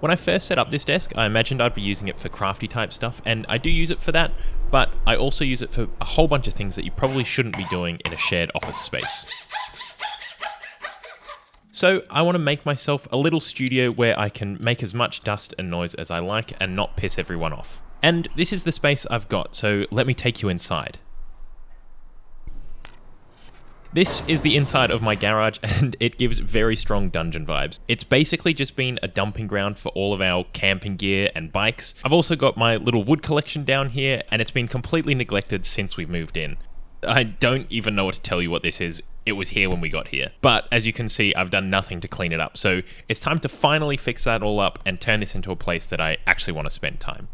When I first set up this desk, I imagined I'd be using it for crafty type stuff, and I do use it for that, but I also use it for a whole bunch of things that you probably shouldn't be doing in a shared office space. So I want to make myself a little studio where I can make as much dust and noise as I like and not piss everyone off. And this is the space I've got, so let me take you inside. This is the inside of my garage, and it gives very strong dungeon vibes. It's basically just been a dumping ground for all of our camping gear and bikes. I've also got my little wood collection down here, and it's been completely neglected since we moved in. I don't even know what to tell you what this is. It was here when we got here. But as you can see, I've done nothing to clean it up. So it's time to finally fix that all up and turn this into a place that I actually want to spend time.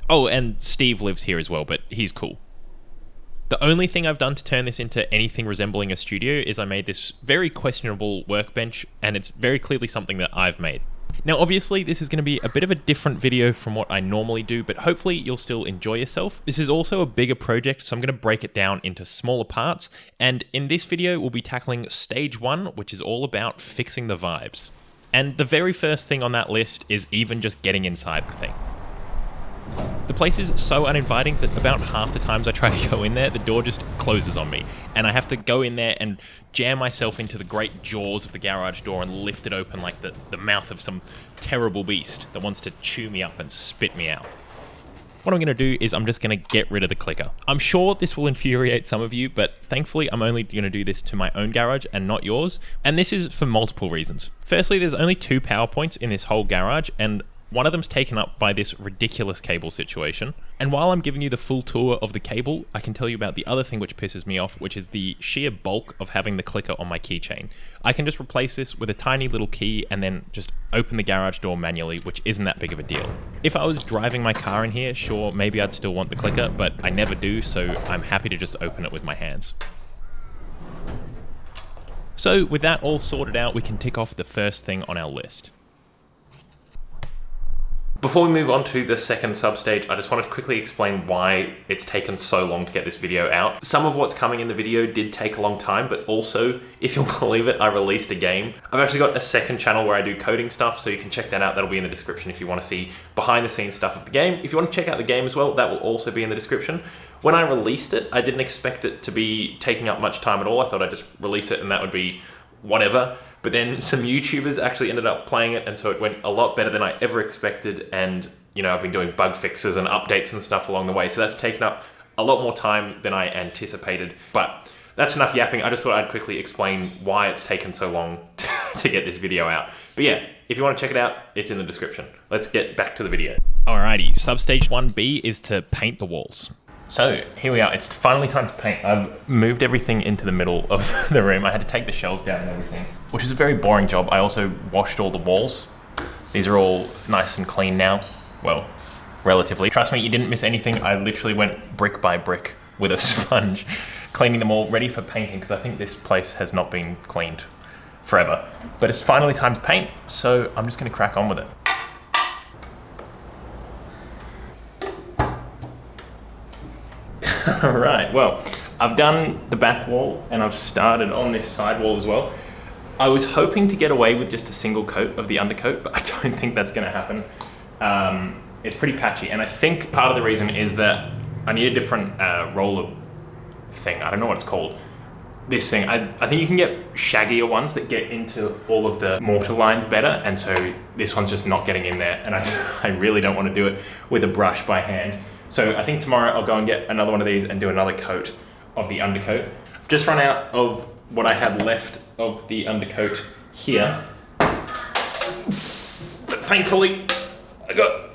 Oh, and Steve lives here as well, but he's cool. The only thing I've done to turn this into anything resembling a studio is I made this very questionable workbench, and it's very clearly something that I've made. Now obviously this is going to be a bit of a different video from what I normally do, but hopefully you'll still enjoy yourself. This is also a bigger project, so I'm going to break it down into smaller parts, and in this video we'll be tackling stage 1, which is all about fixing the vibes. And the very first thing on that list is even just getting inside the thing. The place is so uninviting that about half the times I try to go in there, the door just closes on me, and I have to go in there and jam myself into the great jaws of the garage door and lift it open like the mouth of some terrible beast that wants to chew me up and spit me out. What I'm going to do is I'm just going to get rid of the clicker. I'm sure this will infuriate some of you, but thankfully I'm only going to do this to my own garage and not yours, and this is for multiple reasons. Firstly, there's only 2 power points in this whole garage, and one of them's taken up by this ridiculous cable situation. And while I'm giving you the full tour of the cable, I can tell you about the other thing which pisses me off, which is the sheer bulk of having the clicker on my keychain. I can just replace this with a tiny little key and then just open the garage door manually, which isn't that big of a deal. If I was driving my car in here, sure, maybe I'd still want the clicker, but I never do, so I'm happy to just open it with my hands. So with that all sorted out, we can tick off the first thing on our list. Before we move on to the second substage, I just wanted to quickly explain why it's taken so long to get this video out. Some of what's coming in the video did take a long time, but also, if you'll believe it, I released a game. I've actually got a second channel where I do coding stuff, so you can check that out. That'll be in the description if you want to see behind the scenes stuff of the game. If you want to check out the game as well, that will also be in the description. When I released it, I didn't expect it to be taking up much time at all. I thought I'd just release it and that would be whatever. But then some YouTubers actually ended up playing it, and so it went a lot better than I ever expected. And, you know, I've been doing bug fixes and updates and stuff along the way, so that's taken up a lot more time than I anticipated. But that's enough yapping. I just thought I'd quickly explain why it's taken so long to get this video out. But yeah, if you want to check it out, it's in the description. Let's get back to the video. Alrighty, substage 1B is to paint the walls. So here we are, it's finally time to paint. I've moved everything into the middle of the room. I had to take the shelves down and everything, which is a very boring job. I also washed all the walls. These are all nice and clean now. Well, relatively. Trust me, you didn't miss anything. I literally went brick by brick with a sponge, cleaning them all, ready for painting, because I think this place has not been cleaned forever. But it's finally time to paint, so I'm just gonna crack on with it. Alright, well, I've done the back wall and I've started on this side wall as well. I was hoping to get away with just a single coat of the undercoat, but I don't think that's going to happen. It's pretty patchy, and I think part of the reason is that I need a different roller thing. I don't know what it's called. This thing, I think you can get shaggier ones that get into all of the mortar lines better, and so this one's just not getting in there, and I really don't want to do it with a brush by hand. So I think tomorrow I'll go and get another one of these and do another coat of the undercoat. I've just run out of what I had left of the undercoat here. But thankfully, I got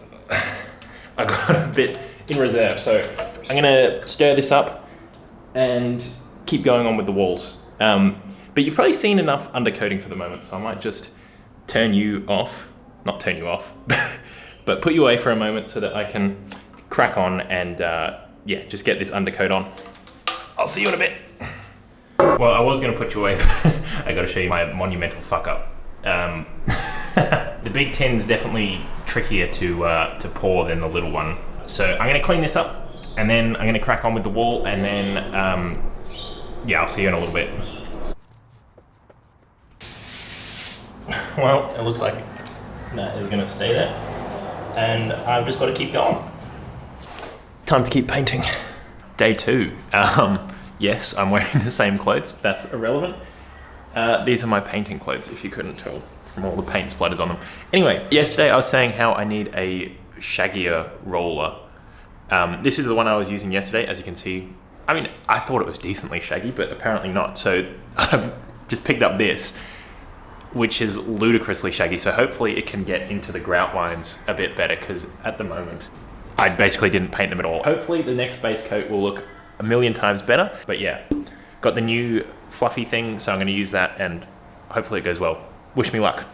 a bit in reserve. So I'm gonna stir this up and keep going on with the walls. But you've probably seen enough undercoating for the moment, so I might just turn you off. Not turn you off, but put you away for a moment so that I can crack on and yeah, just get this undercoat on. I'll see you in a bit. Well, I was gonna put you away. I gotta show you my monumental fuck up. The big tin's definitely trickier to pour than the little one. So I'm gonna clean this up and then I'm gonna crack on with the wall, and then yeah, I'll see you in a little bit. Well, it looks like That is gonna stay there. And I've just gotta keep going. Time to keep painting. Day 2. Yes, I'm wearing the same clothes. That's irrelevant. These are my painting clothes, if you couldn't tell from all the paint splatters on them. Anyway, yesterday I was saying how I need a shaggier roller. This is the one I was using yesterday, as you can see. I mean, I thought it was decently shaggy, but apparently not. So I've just picked up this, which is ludicrously shaggy. So hopefully it can get into the grout lines a bit better, because at the moment, I basically didn't paint them at all. Hopefully the next base coat will look a million times better. But yeah, got the new fluffy thing, so I'm gonna use that and hopefully it goes well. Wish me luck.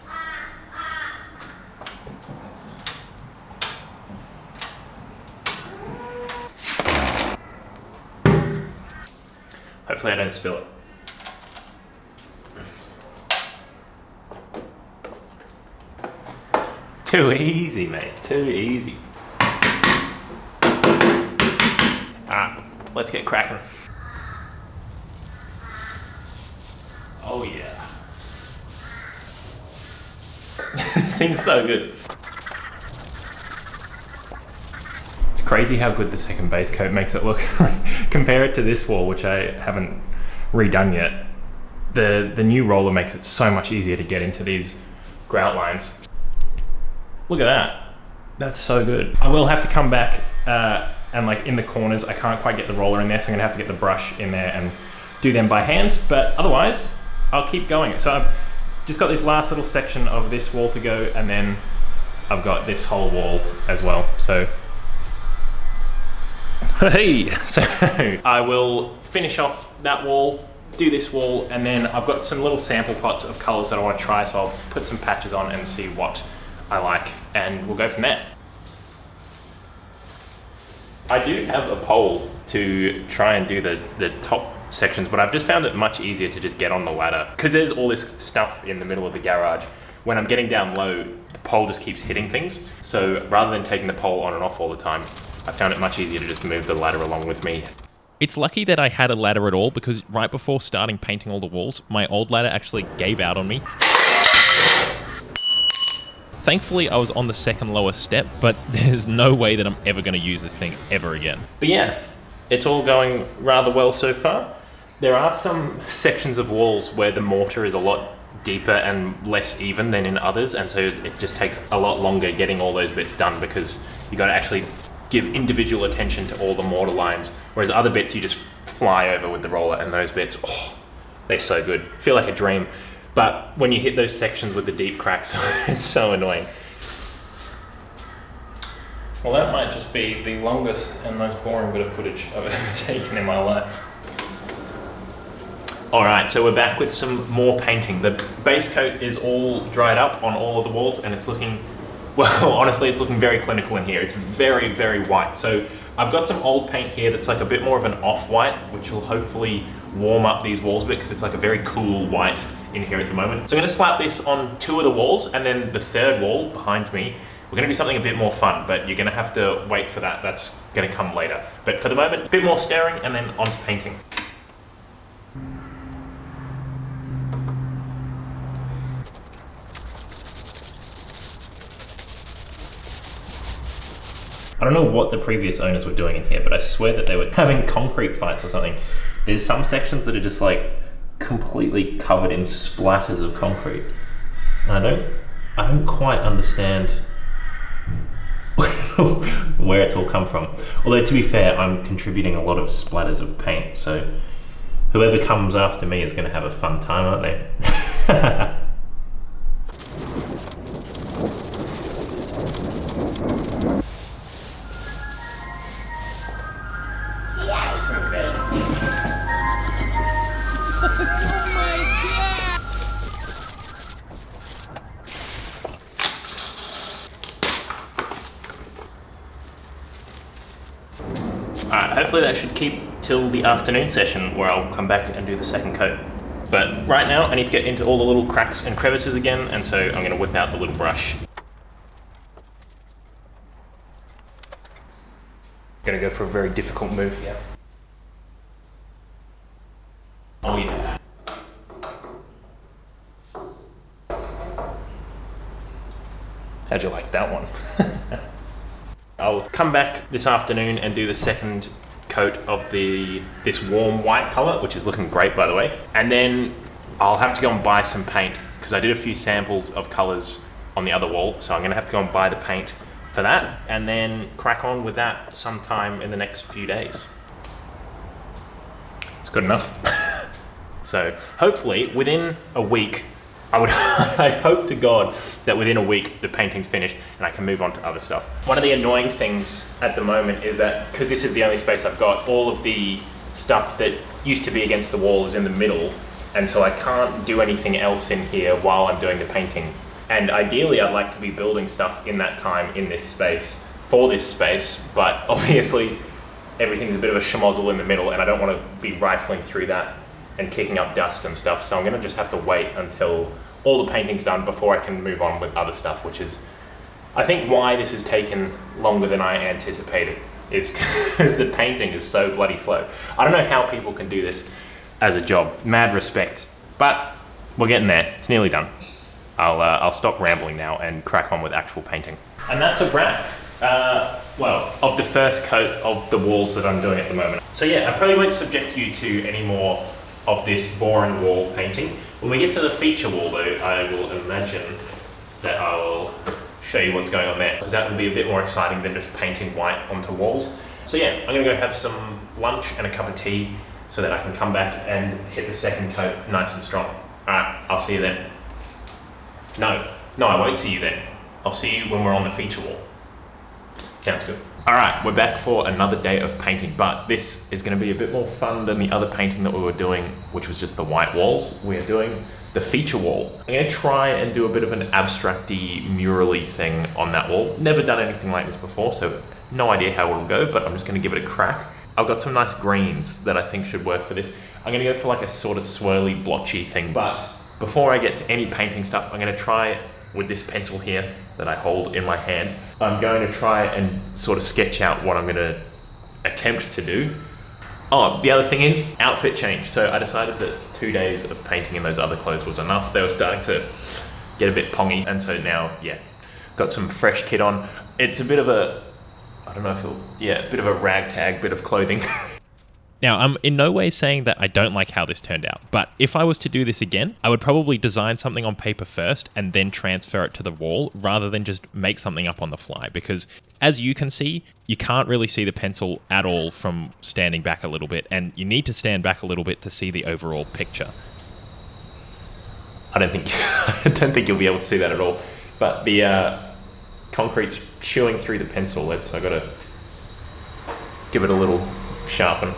Hopefully I don't spill it. Too easy, mate, too easy. Let's get cracking. Oh yeah. This thing's so good. It's crazy how good the second base coat makes it look. Compare it to this wall, which I haven't redone yet. The new roller makes it so much easier to get into these grout lines. Look at that. That's so good. I will have to come back and like in the corners, I can't quite get the roller in there, so I'm gonna have to get the brush in there and do them by hand, but otherwise, I'll keep going. So I've just got this last little section of this wall to go, and then I've got this whole wall as well. So, hey, so I will finish off that wall, do this wall, and then I've got some little sample pots of colors that I want to try, so I'll put some patches on and see what I like, and we'll go from there. I do have a pole to try and do the top sections, but I've just found it much easier to just get on the ladder. Because there's all this stuff in the middle of the garage, when I'm getting down low, the pole just keeps hitting things. So rather than taking the pole on and off all the time, I found it much easier to just move the ladder along with me. It's lucky that I had a ladder at all, because right before starting painting all the walls, my old ladder actually gave out on me. Thankfully, I was on the second lowest step, but there's no way that I'm ever going to use this thing ever again. But yeah, it's all going rather well so far. There are some sections of walls where the mortar is a lot deeper and less even than in others, and so it just takes a lot longer getting all those bits done, because you got to actually give individual attention to all the mortar lines, whereas other bits you just fly over with the roller, and those bits, oh, they're so good. Feel like a dream. But when you hit those sections with the deep cracks, it's so annoying. Well, that might just be the longest and most boring bit of footage I've ever taken in my life. All right, so we're back with some more painting. The base coat is all dried up on all of the walls, and it's looking, well, honestly, it's looking very clinical in here. It's very, very white. So I've got some old paint here that's like a bit more of an off-white, which will hopefully warm up these walls a bit, because it's like a very cool white in here at the moment. So I'm gonna slap this on 2 of the walls, and then the third wall behind me, we're gonna do something a bit more fun, but you're gonna have to wait for that. That's gonna come later. But for the moment, a bit more staring, and then onto painting. I don't know what the previous owners were doing in here, but I swear that they were having concrete fights or something. There's some sections that are just like completely covered in splatters of concrete. And I don't quite understand where it's all come from. Although, to be fair, I'm contributing a lot of splatters of paint, so whoever comes after me is going to have a fun time, aren't they? Alright, hopefully that should keep till the afternoon session, where I'll come back and do the second coat. But right now I need to get into all the little cracks and crevices again, and so I'm going to whip out the little brush. Going to go for a very difficult move here. Oh yeah. how'd you like that one? I'll come back this afternoon and do the second coat of this warm white color, which is looking great, by the way. And then I'll have to go and buy some paint because I did a few samples of colors on the other wall. So I'm gonna have to go and buy the paint for that and then crack on with that sometime in the next few days. It's good enough. So hopefully within a week, I hope to God that within a week the painting's finished and I can move on to other stuff. One of the annoying things at the moment is that, because this is the only space I've got, all of the stuff that used to be against the wall is in the middle, and so I can't do anything else in here while I'm doing the painting. And ideally I'd like to be building stuff in that time in this space, for this space, but obviously everything's a bit of a schmozzle in the middle and I don't want to be rifling through that and kicking up dust and stuff, so I'm gonna just have to wait until all the painting's done before I can move on with other stuff, which is, I think, why this has taken longer than I anticipated, is because the painting is so bloody slow. I don't know how people can do this as a job, mad respect, but we're getting there, it's nearly done. I'll stop rambling now and crack on with actual painting. And that's a wrap. Well, of the first coat of the walls that I'm doing at the moment. So yeah, I probably won't subject you to any more of this boring wall painting. When we get to the feature wall though, I will imagine that I will show you what's going on there, because that will be a bit more exciting than just painting white onto walls. So yeah, I'm gonna go have some lunch and a cup of tea so that I can come back and hit the second coat nice and strong. All right, I'll see you then. No, I won't see you then. I'll see you when we're on the feature wall. Sounds good. All right, we're back for another day of painting, but this is gonna be a bit more fun than the other painting that we were doing, which was just the white walls. We are doing the feature wall. I'm gonna try and do a bit of an abstract-y, mural-y thing on that wall. Never done anything like this before, so no idea how it'll go, but I'm just gonna give it a crack. I've got some nice greens that I think should work for this. I'm gonna go for like a sort of swirly, blotchy thing, but before I get to any painting stuff, I'm gonna try with this pencil here that I hold in my hand. I'm going to try and sort of sketch out what I'm gonna attempt to do. Oh, the other thing is outfit change. So I decided that 2 days of painting in those other clothes was enough. They were starting to get a bit pongy. And so now, yeah, got some fresh kit on. It's a bit of a, I don't know if it'll, yeah, a bit of a ragtag bit of clothing. Now, I'm in no way saying that I don't like how this turned out, but if I was to do this again, I would probably design something on paper first and then transfer it to the wall rather than just make something up on the fly, because as you can see, you can't really see the pencil at all from standing back a little bit, and you need to stand back a little bit to see the overall picture. I don't think you'll be able to see that at all, but the concrete's chewing through the pencil lid, so I gotta give it a little sharpen.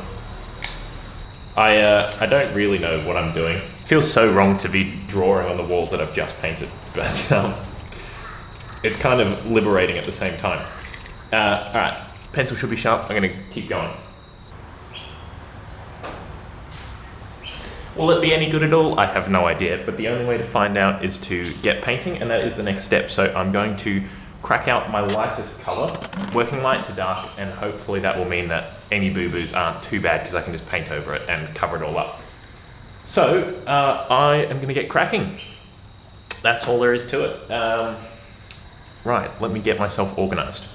I don't really know what I'm doing. It feels so wrong to be drawing on the walls that I've just painted, but it's kind of liberating at the same time. All right, pencil should be sharp. I'm gonna keep going. Will it be any good at all? I have no idea, but the only way to find out is to get painting, and that is the next step. So I'm going to crack out my lightest color, working light to dark, and hopefully that will mean that any boo-boos aren't too bad because I can just paint over it and cover it all up. So I am gonna get cracking. That's all there is to it. Right, let me get myself organized.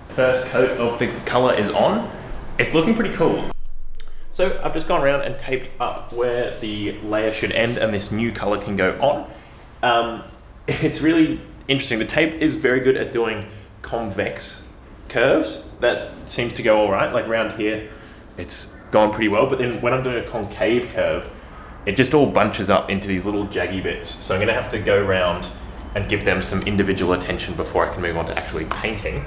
First coat of the color is on. It's looking pretty cool. So I've just gone around and taped up where the layer should end and this new color can go on. It's really interesting. The tape is very good at doing convex curves. That seems to go all right. Like around here, it's gone pretty well. But then when I'm doing a concave curve, it just all bunches up into these little jaggy bits. So I'm gonna have to go around and give them some individual attention before I can move on to actually painting.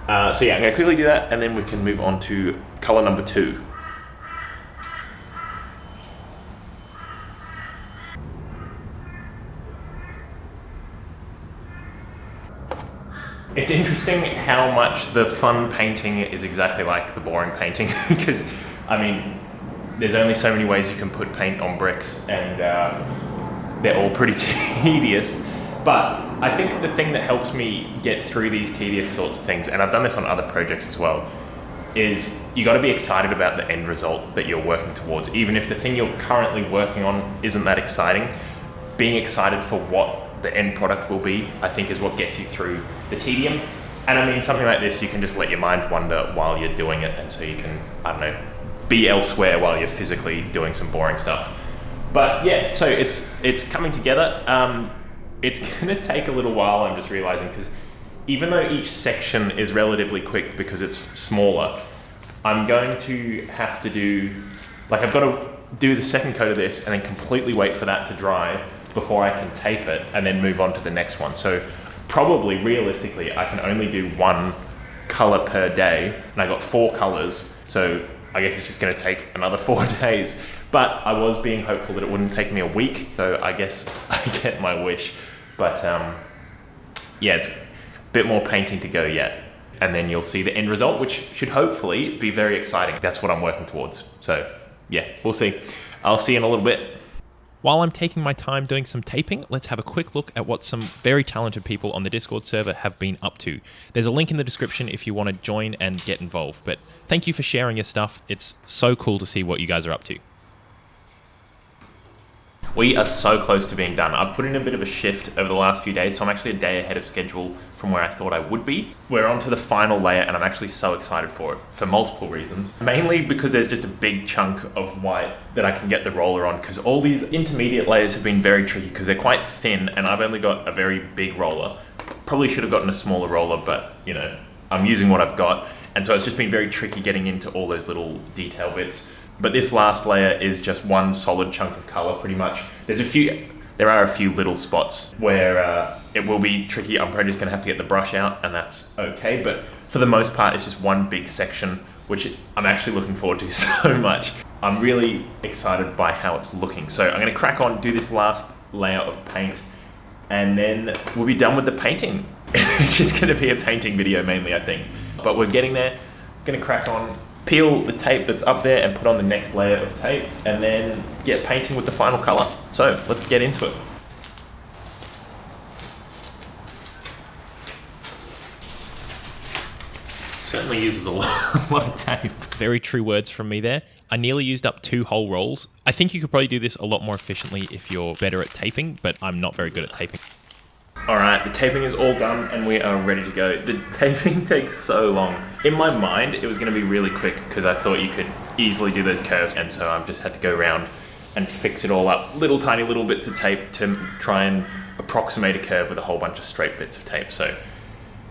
So yeah, I'm gonna quickly do that and then we can move on to color number 2. It's interesting how much the fun painting is exactly like the boring painting because, I mean, there's only so many ways you can put paint on bricks and they're all pretty tedious. But I think the thing that helps me get through these tedious sorts of things, and I've done this on other projects as well, is you got to be excited about the end result that you're working towards. Even if the thing you're currently working on isn't that exciting, being excited for what the end product will be, I think is what gets you through the tedium. And I mean, something like this, you can just let your mind wander while you're doing it, and so you can, I don't know, be elsewhere while you're physically doing some boring stuff. But yeah, so it's coming together. It's gonna take a little while, I'm just realizing, because even though each section is relatively quick because it's smaller, I'm going to have to do, like I've got to do the second coat of this and then completely wait for that to dry before I can tape it and then move on to the next one. So probably, realistically, I can only do one color per day, and I got 4 colors, so I guess it's just gonna take another 4 days. But I was being hopeful that it wouldn't take me a week, so I guess I get my wish. But yeah, it's a bit more painting to go yet, and then you'll see the end result, which should hopefully be very exciting. That's what I'm working towards. So yeah, we'll see. I'll see you in a little bit. While I'm taking my time doing some taping, let's have a quick look at what some very talented people on the Discord server have been up to. There's a link in the description if you want to join and get involved, but thank you for sharing your stuff. It's so cool to see what you guys are up to. We are so close to being done. I've put in a bit of a shift over the last few days, so I'm actually a day ahead of schedule from where I thought I would be. We're on to the final layer, and I'm actually so excited for it for multiple reasons. Mainly because there's just a big chunk of white that I can get the roller on, because all these intermediate layers have been very tricky because they're quite thin, and I've only got a very big roller. Probably should have gotten a smaller roller, but you know, I'm using what I've got, and so it's just been very tricky getting into all those little detail bits. But this last layer is just one solid chunk of color, pretty much. There are a few little spots where it will be tricky. I'm probably just gonna have to get the brush out, and that's okay. But for the most part, it's just one big section, which I'm actually looking forward to so much. I'm really excited by how it's looking. So I'm gonna crack on, do this last layer of paint, and then we'll be done with the painting. It's just gonna be a painting video mainly, I think. But we're getting there. Gonna crack on, peel the tape that's up there and put on the next layer of tape, and then get painting with the final color. So let's get into it. Certainly uses a lot of tape. Very true words from me there. I nearly used up 2 whole rolls. I think you could probably do this a lot more efficiently if you're better at taping, but I'm not very good at taping. All right, the taping is all done and we are ready to go. The taping takes so long. In my mind, it was gonna be really quick because I thought you could easily do those curves, and so I've just had to go around and fix it all up. Tiny little bits of tape to try and approximate a curve with a whole bunch of straight bits of tape. So it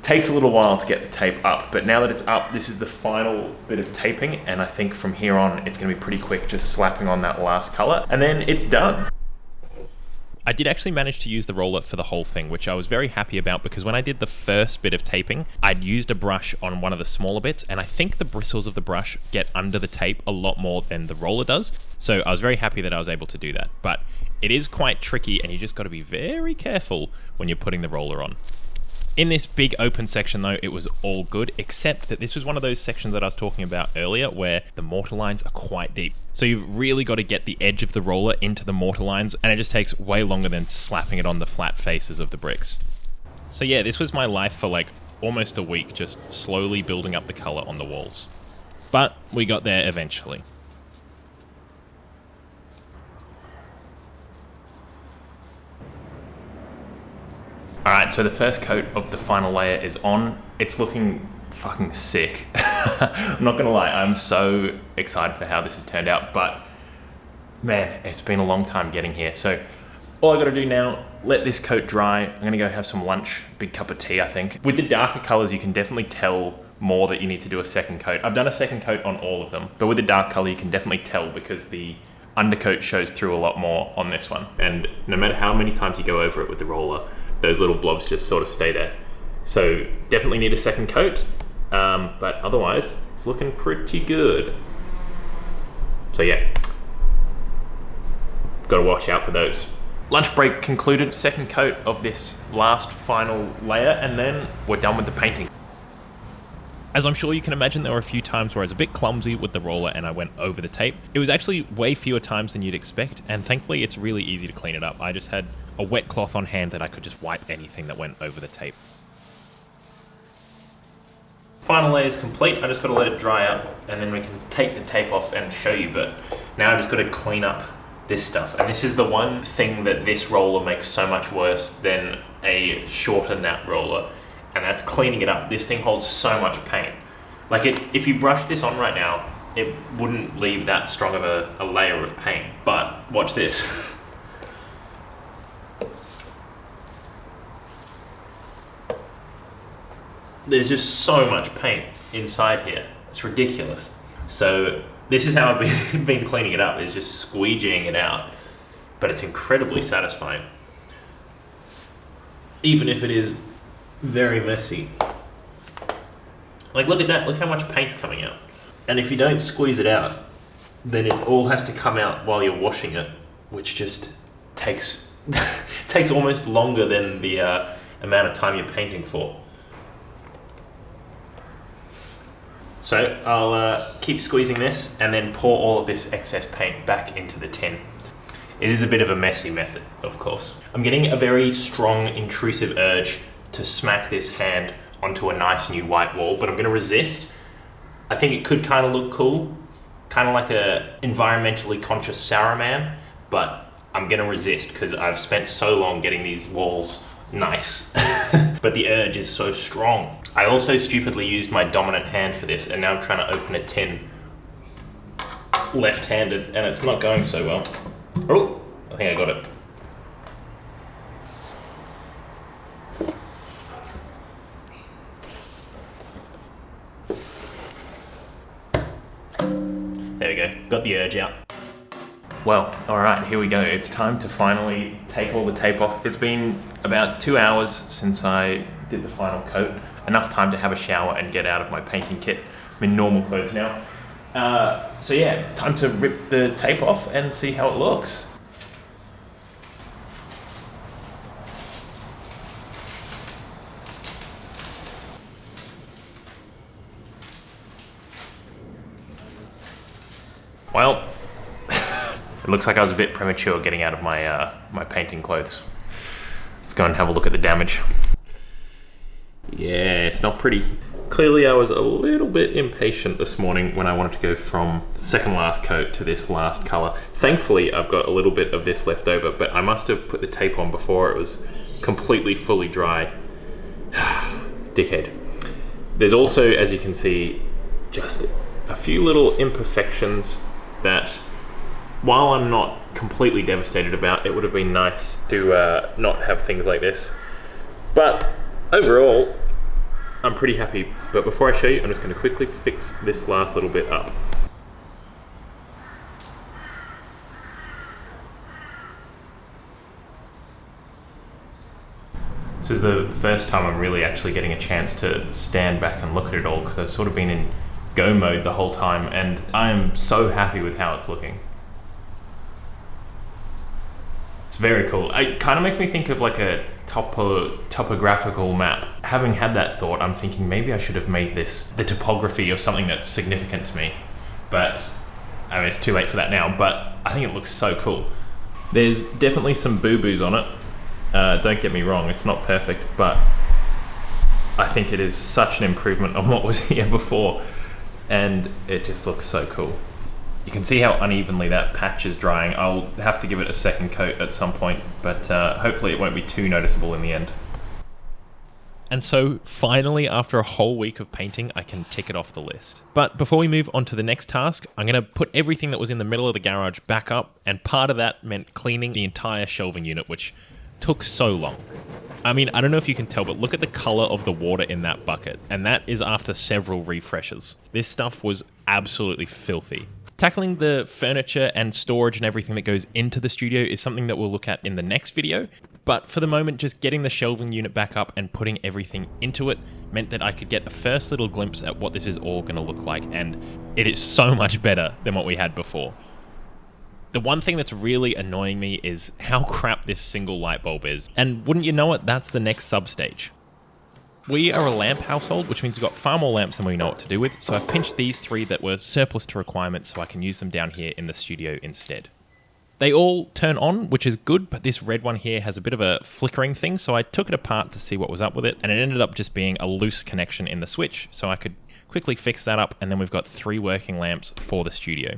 takes a little while to get the tape up, but now that it's up, this is the final bit of taping, and I think from here on, it's gonna be pretty quick, just slapping on that last color, and then it's done. I did actually manage to use the roller for the whole thing, which I was very happy about, because when I did the first bit of taping, I'd used a brush on one of the smaller bits, and I think the bristles of the brush get under the tape a lot more than the roller does. So I was very happy that I was able to do that. But it is quite tricky, and you just got to be very careful when you're putting the roller on. In this big open section though, it was all good, except that this was one of those sections that I was talking about earlier where the mortar lines are quite deep. So you've really got to get the edge of the roller into the mortar lines, and it just takes way longer than slapping it on the flat faces of the bricks. So yeah, this was my life for like almost a week, just slowly building up the color on the walls. But we got there eventually. Alright, so the first coat of the final layer is on. It's looking fucking sick. I'm not gonna lie, I'm so excited for how this has turned out, but man, it's been a long time getting here. So all I gotta do now, let this coat dry. I'm gonna go have some lunch, big cup of tea, I think. With the darker colors, you can definitely tell more that you need to do a second coat. I've done a second coat on all of them, but with the dark color, you can definitely tell because the undercoat shows through a lot more on this one. And no matter how many times you go over it with the roller, those little blobs just sort of stay there. So definitely need a second coat, but otherwise it's looking pretty good. So yeah, got to watch out for those. Lunch break concluded, second coat of this last final layer, and then we're done with the painting. As I'm sure you can imagine, there were a few times where I was a bit clumsy with the roller and I went over the tape. It was actually way fewer times than you'd expect, and thankfully it's really easy to clean it up. I just had a wet cloth on hand that I could just wipe anything that went over the tape. Final layer is complete. I just got to let it dry out and then we can take the tape off and show you. But now I just got to clean up this stuff. And this is the one thing that this roller makes so much worse than a shorter nap roller. And that's cleaning it up. This thing holds so much paint. Like if you brush this on right now, it wouldn't leave that strong of a layer of paint. But watch this. There's just so much paint inside here. It's ridiculous. So this is how I've been cleaning it up, is just squeegeeing it out. But it's incredibly satisfying. Even if it is very messy. Like, look at that, look how much paint's coming out. And if you don't squeeze it out, then it all has to come out while you're washing it, which just takes takes almost longer than the amount of time you're painting for. So I'll keep squeezing this and then pour all of this excess paint back into the tin. It is a bit of a messy method, of course. I'm getting a very strong, intrusive urge to smack this hand onto a nice new white wall, but I'm gonna resist. I think it could kind of look cool, kind of like a environmentally conscious Saruman, but I'm gonna resist because I've spent so long getting these walls nice. But the urge is so strong. I also stupidly used my dominant hand for this, and now I'm trying to open a tin left-handed, and it's not going so well. Oh, I think I got it. There we go, got the urge out. Well, all right, here we go. It's time to finally take all the tape off. It's been about 2 hours since I did the final coat. Enough time to have a shower and get out of my painting kit. I'm in normal clothes now. So yeah, time to rip the tape off and see how it looks. Well, it looks like I was a bit premature getting out of my my painting clothes. Let's go and have a look at the damage. Yeah, it's not pretty. Clearly I was a little bit impatient this morning when I wanted to go from the second last coat to this last color. Thankfully I've got a little bit of this left over, but I must have put the tape on before it was completely fully dry. Dickhead. There's also, as you can see, just a few little imperfections that, while I'm not completely devastated about, it would have been nice to not have things like this. But overall, I'm pretty happy. But before I show you, I'm just going to quickly fix this last little bit up. This is the first time I'm really actually getting a chance to stand back and look at it all, because I've sort of been in go mode the whole time, and I am so happy with how it's looking. It's very cool. It kind of makes me think of like a topographical map. Having had that thought, I'm thinking maybe I should have made this the topography of something that's significant to me. But I mean, it's too late for that now, but I think it looks so cool. There's definitely some boo-boos on it. Don't get me wrong, it's not perfect, but I think it is such an improvement on what was here before, and it just looks so cool. You can see how unevenly that patch is drying. I'll have to give it a second coat at some point, but hopefully it won't be too noticeable in the end. And so finally, after a whole week of painting, I can tick it off the list. But before we move on to the next task, I'm going to put everything that was in the middle of the garage back up, and part of that meant cleaning the entire shelving unit, which took so long. I mean, I don't know if you can tell, but look at the color of the water in that bucket, and that is after several refreshes. This stuff was absolutely filthy. Tackling the furniture and storage and everything that goes into the studio is something that we'll look at in the next video, but for the moment, just getting the shelving unit back up and putting everything into it meant that I could get a first little glimpse at what this is all going to look like, and it is so much better than what we had before. The one thing that's really annoying me is how crap this single light bulb is, and wouldn't you know it, that's the next substage. We are a lamp household, which means we've got far more lamps than we know what to do with, so I've pinched these 3 that were surplus to requirements so I can use them down here in the studio instead. They all turn on, which is good, but this red one here has a bit of a flickering thing, so I took it apart to see what was up with it, and it ended up just being a loose connection in the switch, so I could quickly fix that up, and then we've got 3 working lamps for the studio.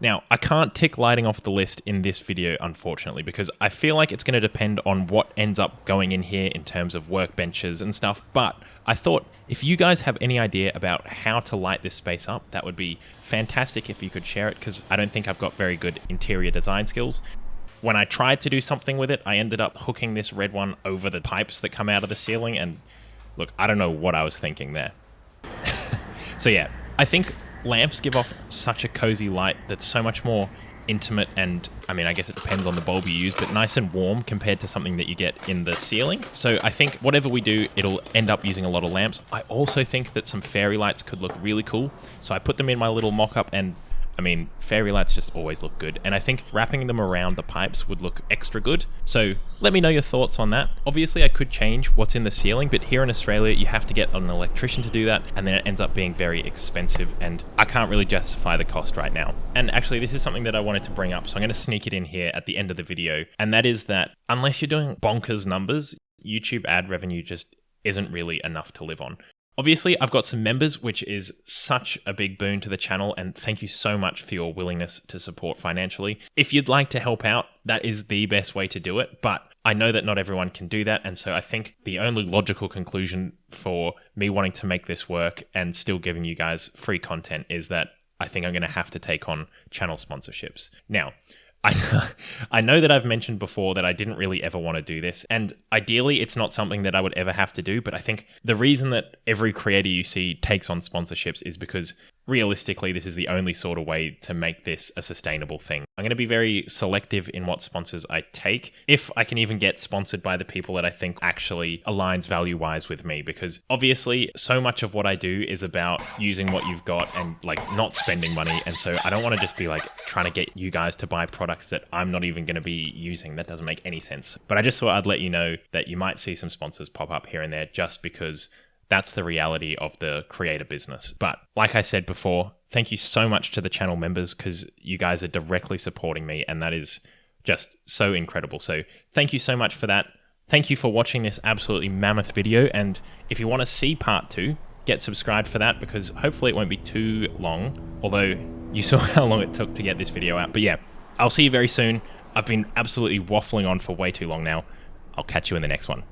Now, I can't tick lighting off the list in this video, unfortunately, because I feel like it's going to depend on what ends up going in here in terms of workbenches and stuff, but I thought if you guys have any idea about how to light this space up, that would be fantastic if you could share it, because I don't think I've got very good interior design skills. When I tried to do something with it, I ended up hooking this red one over the pipes that come out of the ceiling, and look, I don't know what I was thinking there. So yeah, I think lamps give off such a cozy light that's so much more intimate and, I mean, I guess it depends on the bulb you use, but nice and warm compared to something that you get in the ceiling. So I think whatever we do, it'll end up using a lot of lamps. I also think that some fairy lights could look really cool. So I put them in my little mock-up, and I mean, fairy lights just always look good, and I think wrapping them around the pipes would look extra good. So let me know your thoughts on that. Obviously, I could change what's in the ceiling, but here in Australia, you have to get an electrician to do that, and then it ends up being very expensive, and I can't really justify the cost right now. And actually, this is something that I wanted to bring up, so I'm going to sneak it in here at the end of the video, and that is that unless you're doing bonkers numbers, YouTube ad revenue just isn't really enough to live on. Obviously, I've got some members, which is such a big boon to the channel, and thank you so much for your willingness to support financially. If you'd like to help out, that is the best way to do it, but I know that not everyone can do that, and so I think the only logical conclusion for me wanting to make this work and still giving you guys free content is that I think I'm going to have to take on channel sponsorships. Now, I know that I've mentioned before that I didn't really ever want to do this, and ideally it's not something that I would ever have to do, but I think the reason that every creator you see takes on sponsorships is because realistically this is the only sort of way to make this a sustainable thing. I'm going to be very selective in what sponsors I take, if I can even get sponsored by the people that I think actually aligns value-wise with me, because obviously so much of what I do is about using what you've got and like not spending money, and so I don't want to just be like trying to get you guys to buy products that I'm not even going to be using. That doesn't make any sense. But I just thought I'd let you know that you might see some sponsors pop up here and there just because that's the reality of the creator business. But like I said before, thank you so much to the channel members because you guys are directly supporting me, and that is just so incredible. So thank you so much for that. Thank you for watching this absolutely mammoth video, and if you want to see part 2, get subscribed for that because hopefully it won't be too long, although you saw how long it took to get this video out. But yeah, I'll see you very soon. I've been absolutely waffling on for way too long now. I'll catch you in the next one.